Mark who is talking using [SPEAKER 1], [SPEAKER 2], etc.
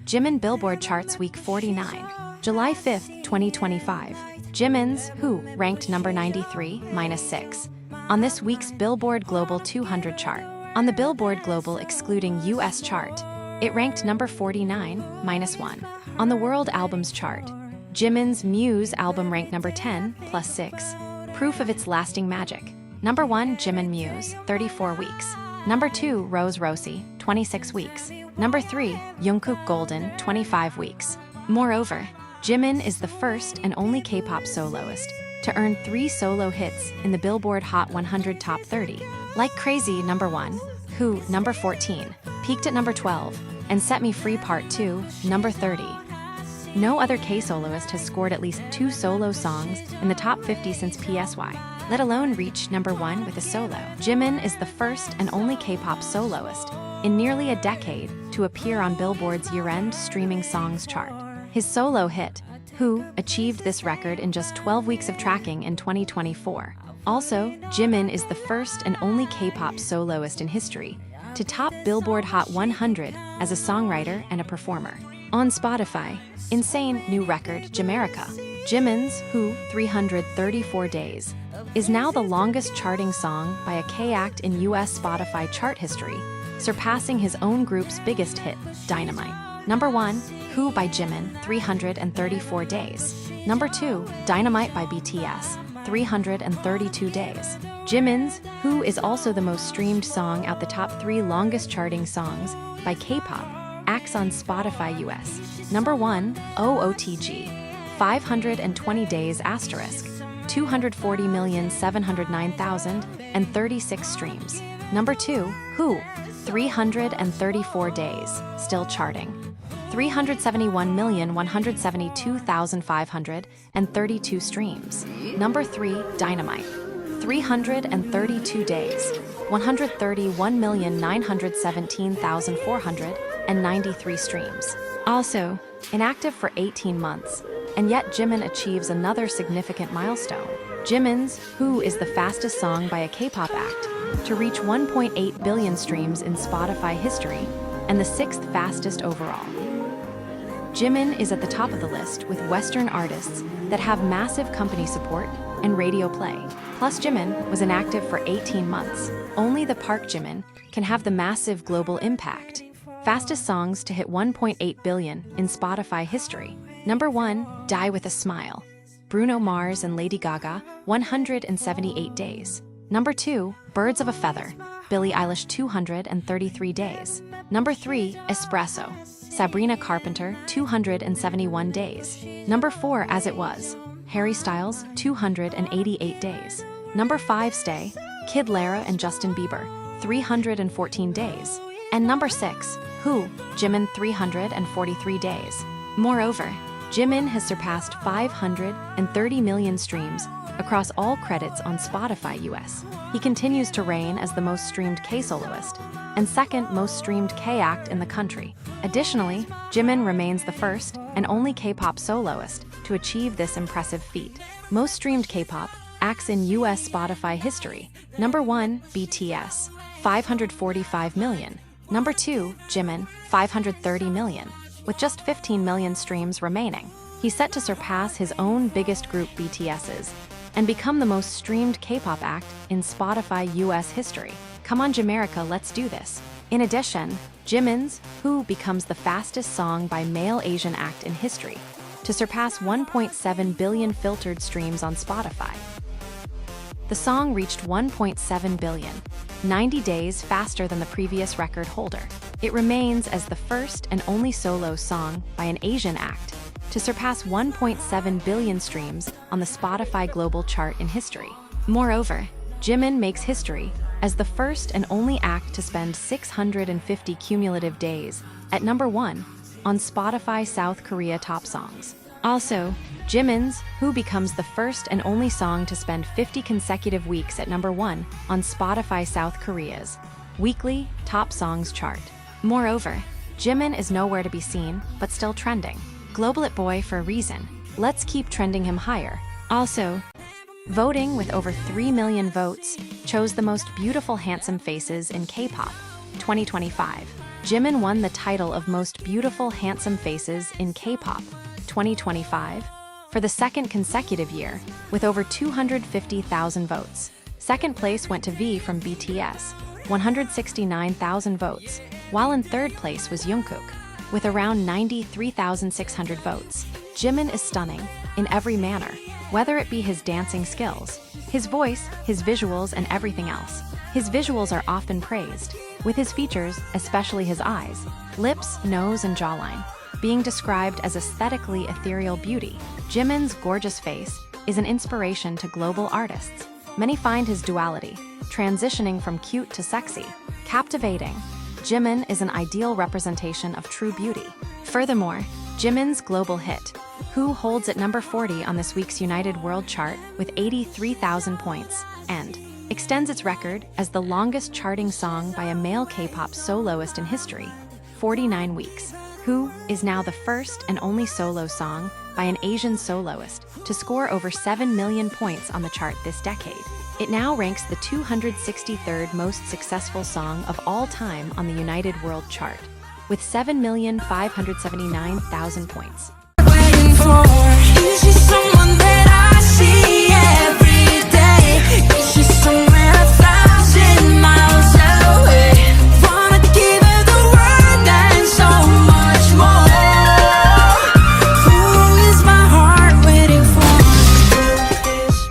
[SPEAKER 1] Jimin Billboard Charts Week 49. July 5, 2025. Jimin's Who ranked number 93, -6. On this week's Billboard Global 200 chart. On the Billboard Global excluding US chart, it ranked number 49, -1. On the World Albums chart, Jimin's MUSE album ranked number 10, +6. Proof of its lasting magic. Number 1, Jimin MUSE, 34 weeks. Number 2, Rose Rosie, 26 weeks. Number 3, Jungkook Golden, 25 weeks. Moreover, Jimin is the first and only K-pop soloist to earn 3 solo hits in the Billboard Hot 100 Top 30. Like Crazy, number 1, Who, number 14, peaked at number 12, and Set Me Free Part 2, number 30. No other K-soloist has scored at least 2 solo songs in the top 50 since PSY, let alone reach number 1 with a solo. Jimin is the first and only K-pop soloist in nearly a decade to appear on Billboard's year-end streaming songs chart. His solo hit, Who, achieved this record in just 12 weeks of tracking in 2024. Also, Jimin is the first and only K-pop soloist in history to top Billboard Hot 100 as a songwriter and a performer. On Spotify, insane new record Jamaica. Jimin's Who, 334 days, is now the longest charting song by a K-act in US Spotify chart history, surpassing his own group's biggest hit, Dynamite. Number 1, Who by Jimin, 334 days. Number 2, Dynamite by BTS, 332 days. Jimin's Who is also the most streamed song out the top 3 longest charting songs by K-pop acts on Spotify US. Number 1, OOTG, 520 days *, 240,709,036 streams. Number 2, Who, 334 days, still charting. 371,172,532 streams. Number 3, Dynamite, 332 days, 131,917,493 streams. Also, inactive for 18 months, and yet Jimin achieves another significant milestone. Jimin's Who is the fastest song by a K-pop act to reach 1.8 billion streams in Spotify history, and the 6th fastest overall. Jimin is at the top of the list with Western artists that have massive company support and radio play. Plus, Jimin was inactive for 18 months. Only the Park Jimin can have the massive global impact. Fastest songs to hit 1.8 billion in Spotify history. Number 1, Die With a Smile. Bruno Mars and Lady Gaga, 178 days. Number 2, Birds of a Feather. Billie Eilish, 233 days. Number 3, Espresso. Sabrina Carpenter, 271 days. Number 4, As It Was. Harry Styles, 288 days. Number 5, Stay. Kid Laroi and Justin Bieber, 314 days. And number 6, Who, Jimin, 343 days. Moreover, Jimin has surpassed 530 million streams across all credits on Spotify US. He continues to reign as the most streamed K-soloist and second most streamed K-act in the country. Additionally, Jimin remains the first and only K-pop soloist to achieve this impressive feat. Most streamed K-pop acts in US Spotify history. Number 1, BTS, 545 million. Number 2, Jimin, 530 million. With just 15 million streams remaining, he's set to surpass his own biggest group BTS's and become the most streamed K-pop act in Spotify US history. Come on, Jamaica, let's do this. In addition, Jimin's Who becomes the fastest song by male Asian act in history to surpass 1.7 billion filtered streams on Spotify. The song reached 1.7 billion, 90 days faster than the previous record holder. It remains as the first and only solo song by an Asian act to surpass 1.7 billion streams on the Spotify Global chart in history. Moreover, Jimin makes history as the first and only act to spend 650 cumulative days at number 1 on Spotify South Korea Top Songs. Also, Jimin's Who becomes the first and only song to spend 50 consecutive weeks at number 1 on Spotify South Korea's weekly Top Songs chart. Moreover, Jimin is nowhere to be seen, but still trending. Global It Boy for a reason. Let's keep trending him higher. Also, voting with over 3 million votes chose the most beautiful handsome faces in K-pop 2025. Jimin won the title of Most Beautiful Handsome Faces in K-pop 2025 for the second consecutive year, with over 250,000 votes. Second place went to V from BTS, 169,000 votes, while in third place was Jungkook, with around 93,600 votes. Jimin is stunning in every manner, whether it be his dancing skills, his voice, his visuals, and everything else. His visuals are often praised, with his features, especially his eyes, lips, nose, and jawline, being described as aesthetically ethereal beauty. Jimin's gorgeous face is an inspiration to global artists. Many find his duality, transitioning from cute to sexy, captivating. Jimin is an ideal representation of true beauty. Furthermore, Jimin's global hit, Who, holds at number 40 on this week's United World Chart with 83,000 points, and extends its record as the longest charting song by a male K-pop soloist in history, 49 weeks. Who is now the first and only solo song by an Asian soloist to score over 7 million points on the chart this decade. It now ranks the 263rd most successful song of all time on the United World Chart, with 7,579,000 points.